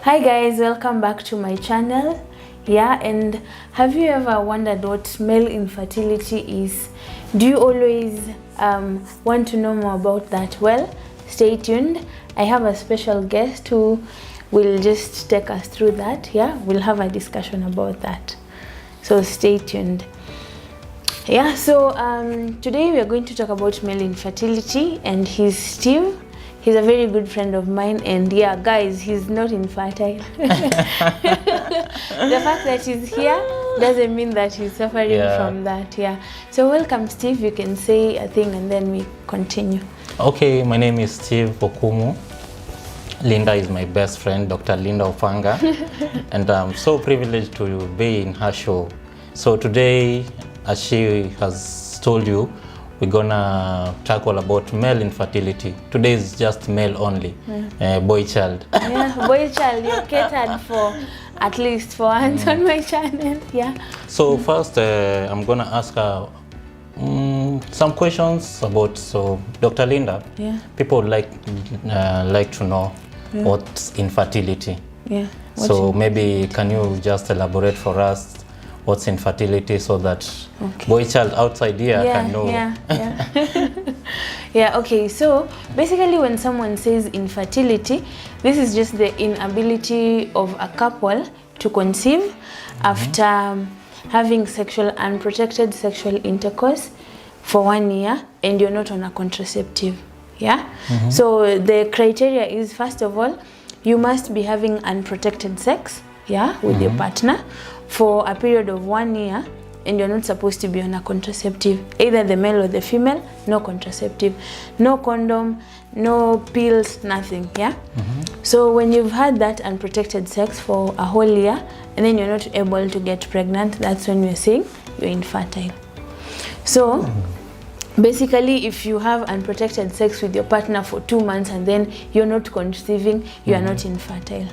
Hi guys, welcome back to my channel. And have you ever wondered what male infertility is? Do you always want to know more about that? Well, stay tuned. I have a special guest who will just take us through that. We'll have a discussion about that, so stay tuned. Today we are going to talk about male infertility, and he's Steve. He's a very good friend of mine, and guys, he's not infertile. The fact that he's here doesn't mean that he's suffering from that. So welcome, Steve. You can say a thing and then we continue. Okay, my name is Steve Okumu. Linda is my best friend, Dr. Linda Opanga, and I'm so privileged to be in her show. So today, as she has told you, we're gonna tackle about male infertility. Today is just male only, boy child. Boy child, you're catered for at least for once on my channel. So first, I'm gonna ask her some questions about. So, Dr. Linda, people like to know what's infertility. So maybe can you just elaborate for us what's infertility, so that boy child outside here can know? Okay, so basically when someone says infertility, this is just the inability of a couple to conceive after having unprotected sexual intercourse for 1 year, and you're not on a contraceptive. So the criteria is, first of all, you must be having unprotected sex with your partner for a period of 1 year, and you're not supposed to be on a contraceptive, either the male or the female. No contraceptive, no condom, no pills, nothing. So when you've had that unprotected sex for a whole year and then you're not able to get pregnant, that's when we're saying you're infertile. So basically, if you have unprotected sex with your partner for 2 months and then you're not conceiving, you are not infertile.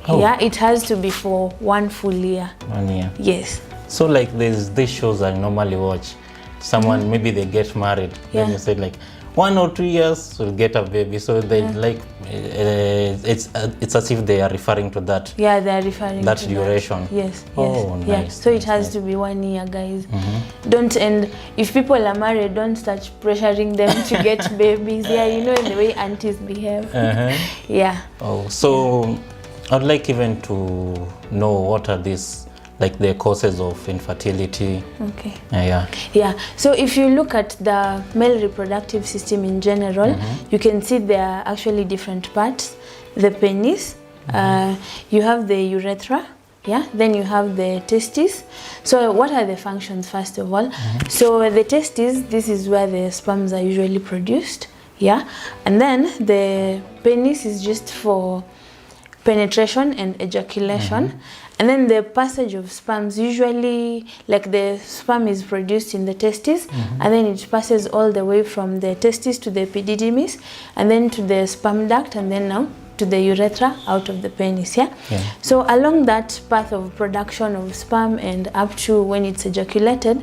It has to be for 1 full year. 1 year. Yes. So like these shows I normally watch, someone maybe they get married, then you say like 1 or 2 years will get a baby. So they like it's as if they are referring to that. They are referring that to duration. That. Yes. Nice. So it has to be 1 year, guys. And if people are married, don't start pressuring them to get babies. You know the way aunties behave. I'd like even to know what are these, like the causes of infertility. So if you look at the male reproductive system in general, you can see there are actually different parts. The penis, you have the urethra, then you have the testes. So what are the functions, first of all? So the testes, this is where the sperms are usually produced, and then the penis is just for penetration and ejaculation, and then the passage of sperms, usually like the sperm is produced in the testes, and then it passes all the way from the testes to the epididymis, and then to the sperm duct, and then now to the urethra out of the penis. So along that path of production of sperm and up to when it's ejaculated,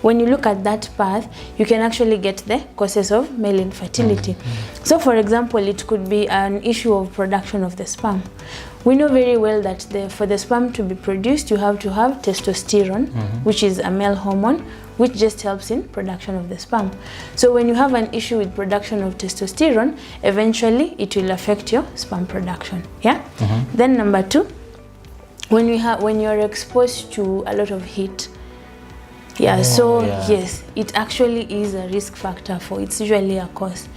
when you look at that path, you can actually get the causes of male infertility. So for example, it could be an issue of production of the sperm. We know very well that for the sperm to be produced, you have to have testosterone, which is a male hormone, which just helps in production of the sperm. So when you have an issue with production of testosterone, eventually it will affect your sperm production. Then number 2, when you're exposed to a lot of heat, yes, it actually is a risk factor it's usually a cause.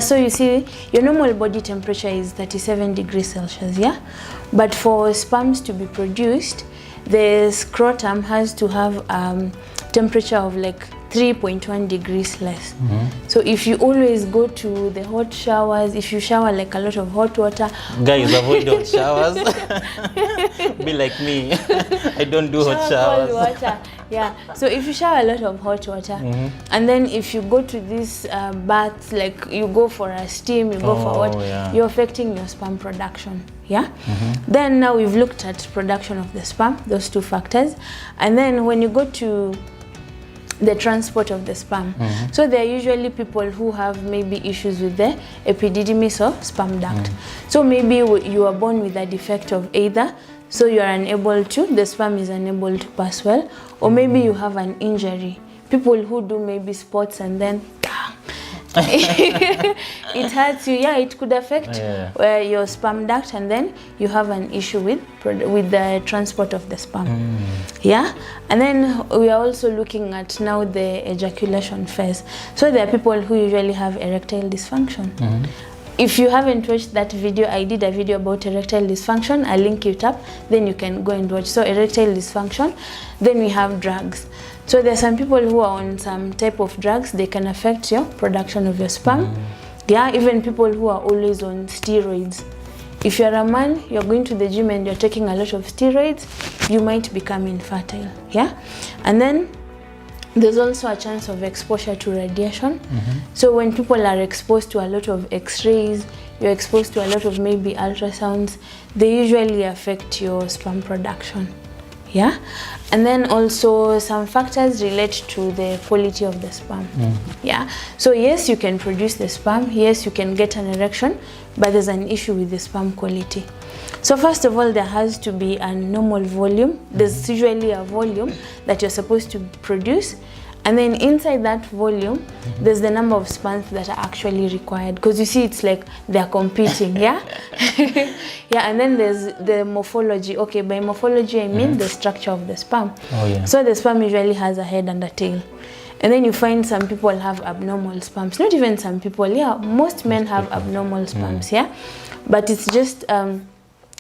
So you see, your normal body temperature is 37 degrees Celsius, but for sperms to be produced, the scrotum has to have temperature of like 3.1 degrees less. So if you always go to the hot showers, if you shower like a lot of hot water, guys, avoid hot showers. Be like me. I don't do hot showers. Cold water. So if you shower a lot of hot water, and then if you go to these baths, like you go for a steam, you go for what, you're affecting your sperm production. Then now we've looked at production of the sperm, those 2 factors, and then when you go to the transport of the sperm. So there are usually people who have maybe issues with the epididymis or sperm duct. So maybe you are born with a defect of either, so you are unable to, the sperm is unable to pass well, or maybe you have an injury. People who do maybe sports and then it hurts you. Yeah, it could affect your sperm duct, and then you have an issue with the transport of the sperm. Yeah, and then we are also looking at now the ejaculation phase. So there are people who usually have erectile dysfunction. If you haven't watched that video, I did a video about erectile dysfunction. I'll link it up, then you can go and watch. So erectile dysfunction, then we have drugs. So there are some people who are on some type of drugs, they can affect your production of your sperm. Yeah, even people who are always on steroids. If you're a man, you're going to the gym and you're taking a lot of steroids, you might become infertile. Yeah, and then there's also a chance of exposure to radiation. So when people are exposed to a lot of x-rays, you're exposed to a lot of maybe ultrasounds, they usually affect your sperm production. Yeah, and then also some factors relate to the quality of the sperm. Yeah, so yes, you can produce the sperm, yes, you can get an erection, but there's an issue with the sperm quality. So first of all, there has to be a normal volume. There's usually a volume that you're supposed to produce, and then inside that volume, there's the number of sperms that are actually required. Because you see, it's like they're competing, yeah? Yeah, and then there's the morphology. Okay, by morphology, I mean the structure of the sperm. So the sperm usually has a head and a tail. And then you find some people have abnormal sperms. Not even some people, yeah, most men have abnormal sperms, yeah? But it's just,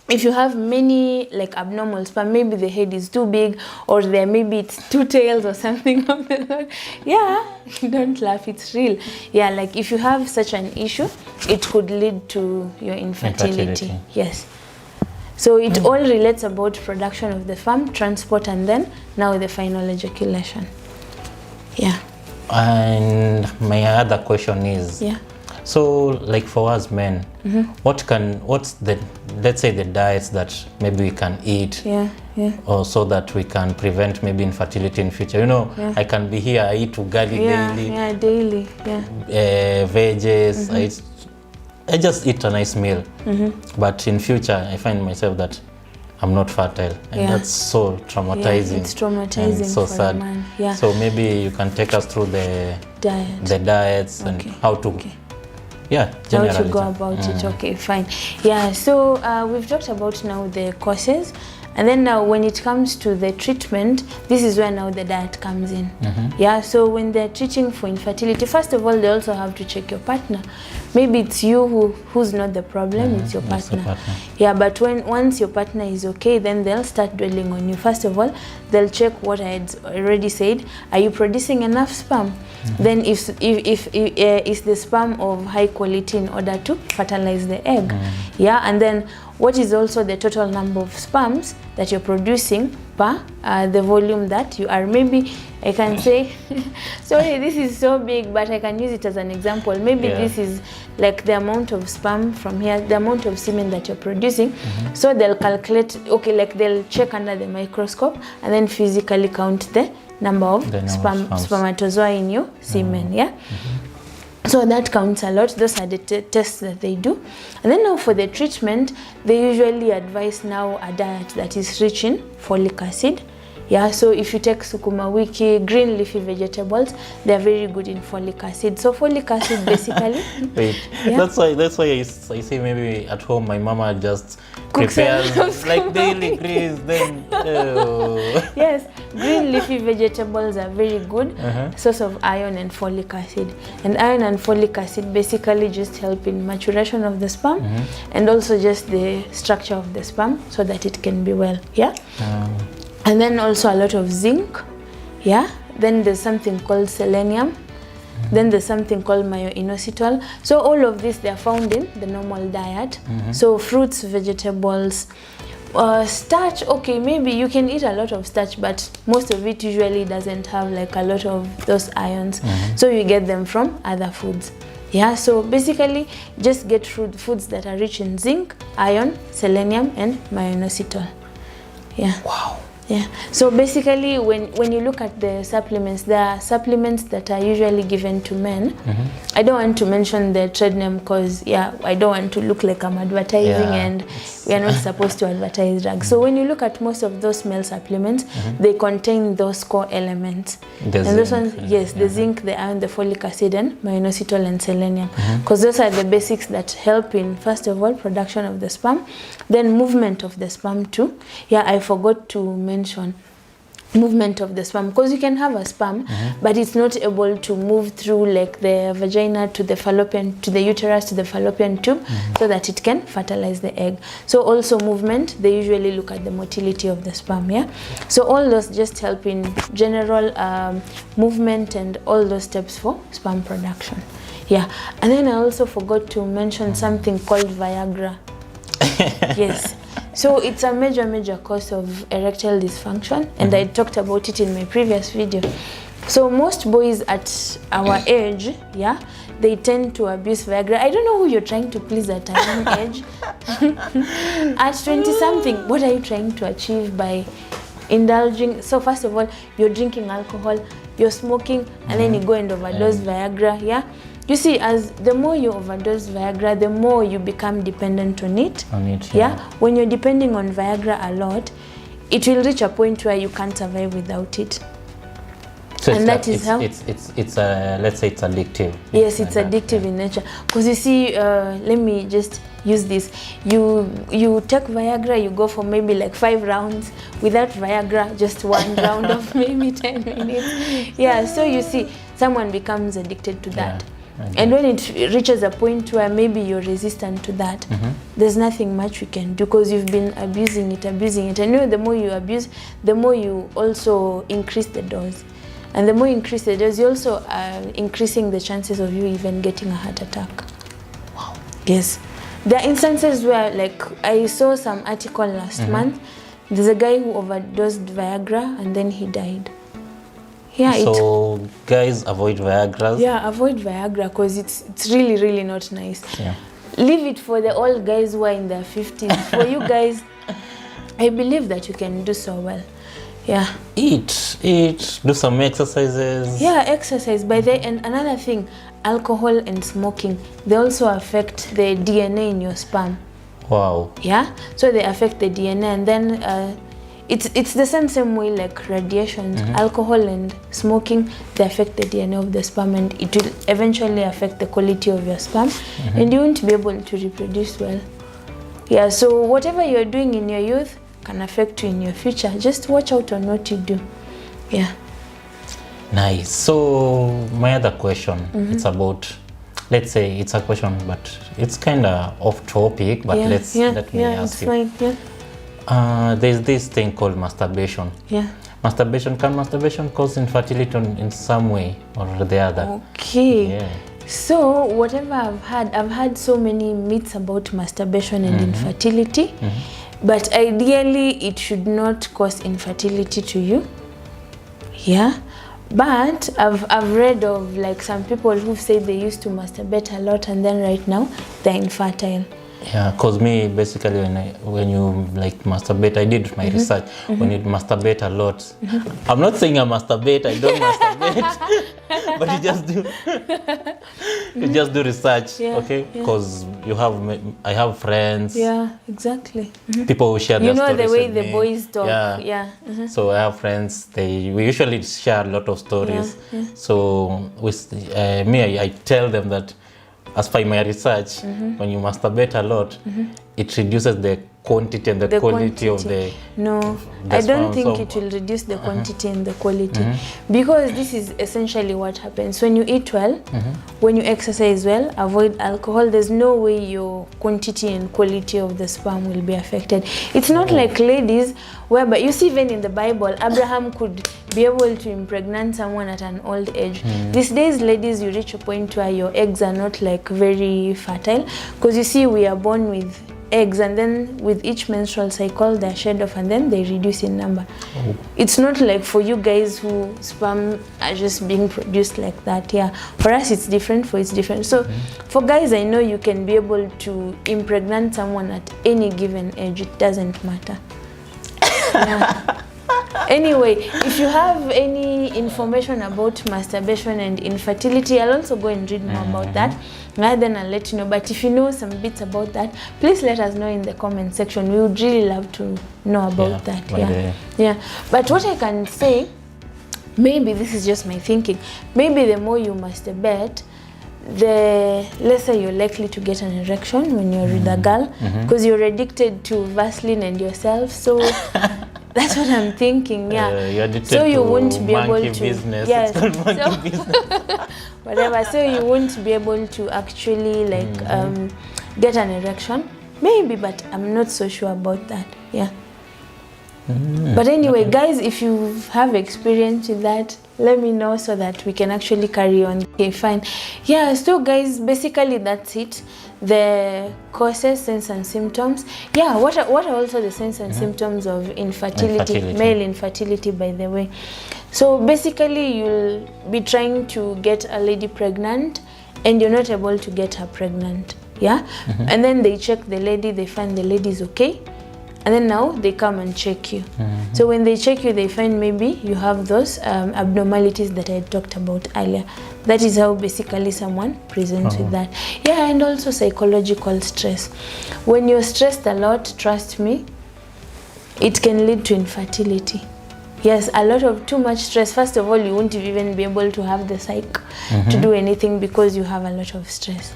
if you have many like abnormal sperm, maybe the head is too big, or there maybe it's two tails or something of the sort. Yeah, don't laugh, it's real. Yeah, like if you have such an issue, it could lead to your infertility. Yes. So it all relates about production of the sperm, transport, and then now the final ejaculation. Yeah. And my other question is, so like for us men, what's the, let's say, the diets that maybe we can eat, or so that we can prevent maybe infertility in future? You know, I can be here, I eat ugali daily, veggies, I just eat a nice meal, but in future I find myself that I'm not fertile, and that's so traumatizing. Yeah, it's traumatizing and so for sad. a man. Yeah. So maybe you can take us through the diets and how to how to go about it. Okay, fine. Yeah, so we've talked about now the causes, and then now when it comes to the treatment, this is where now the diet comes in. Yeah, so when they're treating for infertility, first of all, they also have to check your partner. Maybe it's you who's not the problem, it's your partner. Yeah, but once your partner is okay, then they'll start dwelling on you. First of all, they'll check what I had already said. Are you producing enough sperm? Then if is the sperm of high quality in order to fertilize the egg? Yeah, and then what is also the total number of sperms that you're producing per the volume that you are. Maybe I can say, sorry, this is so big, but I can use it as an example. Maybe this is like the amount of sperm from here, the amount of semen that you're producing. So they'll calculate, okay, like they'll check under the microscope and then physically count the number of spermatozoa in your semen, So that counts a lot. Those are the tests that they do. And then now for the treatment, they usually advise now a diet that is rich in folic acid. Yeah, so if you take sukuma wiki, green leafy vegetables, they're very good in folic acid. So folic acid basically... Wait, that's why I say maybe at home my mama just prepares like daily greens, then... Yes, green leafy vegetables are very good source of iron and folic acid. And iron and folic acid basically just help in maturation of the sperm and also just the structure of the sperm so that it can be well, And then also a lot of zinc, Then there's something called selenium. Then there's something called myo-inositol. So all of this, they're found in the normal diet. So fruits, vegetables, starch, okay, maybe you can eat a lot of starch, but most of it usually doesn't have like a lot of those ions. So you get them from other foods. Yeah, so basically just get foods that are rich in zinc, iron, selenium, and myo-inositol. Yeah. Wow. Yeah. So basically, when you look at the supplements, there are supplements that are usually given to men. I don't want to mention the trade name because, I don't want to look like I'm advertising, and we are not supposed to advertise drugs. So when you look at most of those male supplements, they contain those core elements. And those ones, the zinc, the iron, the folic acid, and minoxidil and selenium. Because those are the basics that help in, first of all, production of the sperm, then movement of the sperm too. I forgot to mention movement of the sperm, because you can have a sperm but it's not able to move through like the vagina to the fallopian, to the uterus, to the fallopian tube, so that it can fertilize the egg. So also movement, they usually look at the motility of the sperm. So all those just help in general movement and all those steps for sperm production. And then I also forgot to mention something called Viagra. Yes. So it's a major cause of erectile dysfunction, and I talked about it in my previous video. So most boys at our age, they tend to abuse Viagra. I don't know who you're trying to please at a young age. At 20 something, what are you trying to achieve by indulging? So first of all, you're drinking alcohol, you're smoking, and then you go and overdose Viagra. You see, as the more you overdose Viagra, the more you become dependent on it. When you're depending on Viagra a lot, it will reach a point where you can't survive without it. So and that is how it's let's say it's addictive. Yes, it's addictive in nature. Because you see, let me just use this. You take Viagra, you go for maybe like 5 rounds. Without Viagra, just 1 round of maybe 10 minutes. So you see, someone becomes addicted to that. And when it reaches a point where maybe you're resistant to that, there's nothing much you can do, because you've been abusing it. And the more you abuse, the more you also increase the dose. And the more you increase the dose, you also are increasing the chances of you even getting a heart attack. Wow. Yes. There are instances where, like, I saw some article last month. There's a guy who overdosed Viagra and then he died. So guys, avoid Viagra. Avoid Viagra, because it's really not nice. Leave it for the old guys who are in their 50s. For you guys, I believe that you can do so well. Eat, do some exercises. Exercise. And another thing, alcohol and smoking, they also affect the DNA in your sperm. Wow. So they affect the DNA, and then it's the same way like radiation. Alcohol and smoking, they affect the DNA of the sperm, and it will eventually affect the quality of your sperm, and you won't be able to reproduce well. So whatever you're doing in your youth can affect you in your future. Just watch out on what you do. Nice. So my other question, it's about, let's say it's a question, but it's kind of off topic, but let me ask you. Fine. There's this thing called masturbation. Can masturbation cause infertility in some way or the other? So whatever I've had so many myths about masturbation and infertility, but ideally it should not cause infertility to you. But I've read of like some people who've said they used to masturbate a lot and then right now they're infertile. Cause me basically when you like masturbate, I did my research. When you masturbate a lot, I'm not saying I masturbate, I don't masturbate, but you just do research, because I have friends. Exactly. People who share their stories. You know the way the boys talk. So I have friends. We usually share a lot of stories. So with I tell them that, as per my research, when you masturbate a lot, it reduces the quantity and the quality of the... No, I don't think it will reduce the quantity and the quality, because this is essentially what happens. When you eat well, when you exercise well, avoid alcohol, there's no way your quantity and quality of the sperm will be affected. It's not like ladies, whereby you see even in the Bible, Abraham could be able to impregnate someone at an old age. These days, ladies, you reach a point where your eggs are not like very fertile, because you see we are born with eggs, and then with each menstrual cycle they're shed off and then they reduce in number. It's not like for you guys who sperm are just being produced like that. For us it's different, so for guys, I know you can be able to impregnate someone at any given age, it doesn't matter. Anyway, if you have any information about masturbation and infertility, I'll also go and read more about that. And then I'll let you know. But if you know some bits about that, please let us know in the comment section. We would really love to know about that. Yeah. But what I can say, maybe this is just my thinking, maybe the more you masturbate, the lesser you're likely to get an erection when you're with a girl, because you're addicted to Vaseline and yourself. So that's what I'm thinking. You're addicted so you to won't be able to business. Yes. It's called monkey business. Whatever. So you won't be able to actually like get an erection. Maybe, but I'm not so sure about that. Yeah. But anyway, guys, if you have experience with that, let me know so that we can actually carry on. Okay, fine. Yeah, so guys, basically that's it. The causes, signs and symptoms. Yeah, what are also the signs and symptoms of infertility, male infertility, by the way? So basically you'll be trying to get a lady pregnant and you're not able to get her pregnant. Yeah. And then they check the lady, they find the lady is okay. And then now they come and check you. So when they check you, they find maybe you have those abnormalities that I talked about earlier. That is how basically someone presents with that. Yeah, and also psychological stress. When you're stressed a lot, trust me, it can lead to infertility. Yes, a lot of too much stress. First of all, you won't even be able to have the psyche to do anything because you have a lot of stress.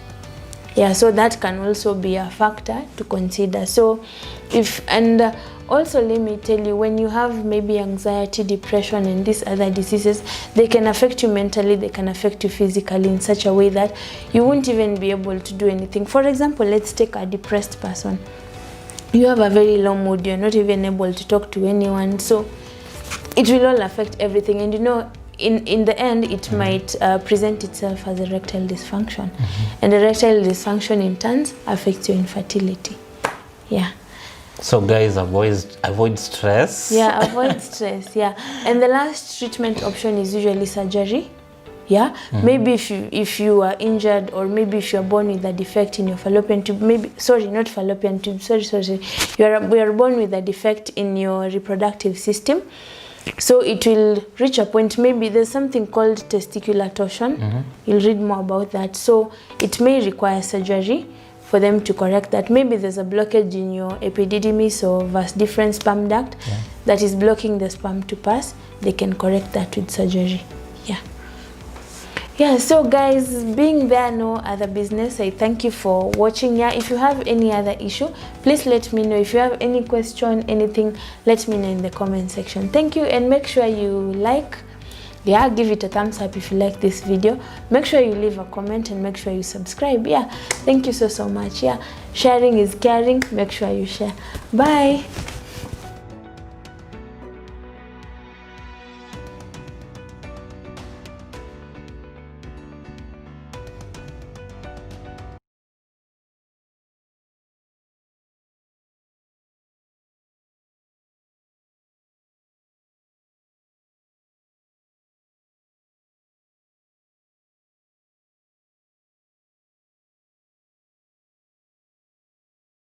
Yeah, so that can also be a factor to consider. So also let me tell you, when you have maybe anxiety, depression and these other diseases, they can affect you mentally, they can affect you physically in such a way that you won't even be able to do anything. For example, let's take a depressed person. You have a very low mood, you're not even able to talk to anyone, so it will all affect everything. And you know, in the end, it might present itself as erectile dysfunction. And erectile dysfunction in turn affects your infertility. Yeah. So guys, avoid stress. Yeah, avoid stress. Yeah. And the last treatment option is usually surgery. Yeah. Maybe if you are injured, or maybe if you are born with a defect in your fallopian tube, not fallopian tube, we are born with a defect in your reproductive system. So it will reach a point, maybe there's something called testicular torsion. You'll read more about that. So it may require surgery for them to correct that. Maybe there's a blockage in your epididymis or vas deferens sperm duct that is blocking the sperm to pass. They can correct that with surgery. Yeah, so guys, being there no other business, I thank you for watching. Yeah, if you have any other issue, please let me know. If you have any question, anything, let me know in the comment section. Thank you, and make sure you give it a thumbs up if you like this video. Make sure you leave a comment and make sure you subscribe. Yeah, thank you so much. Yeah, sharing is caring. Make sure you share. Bye.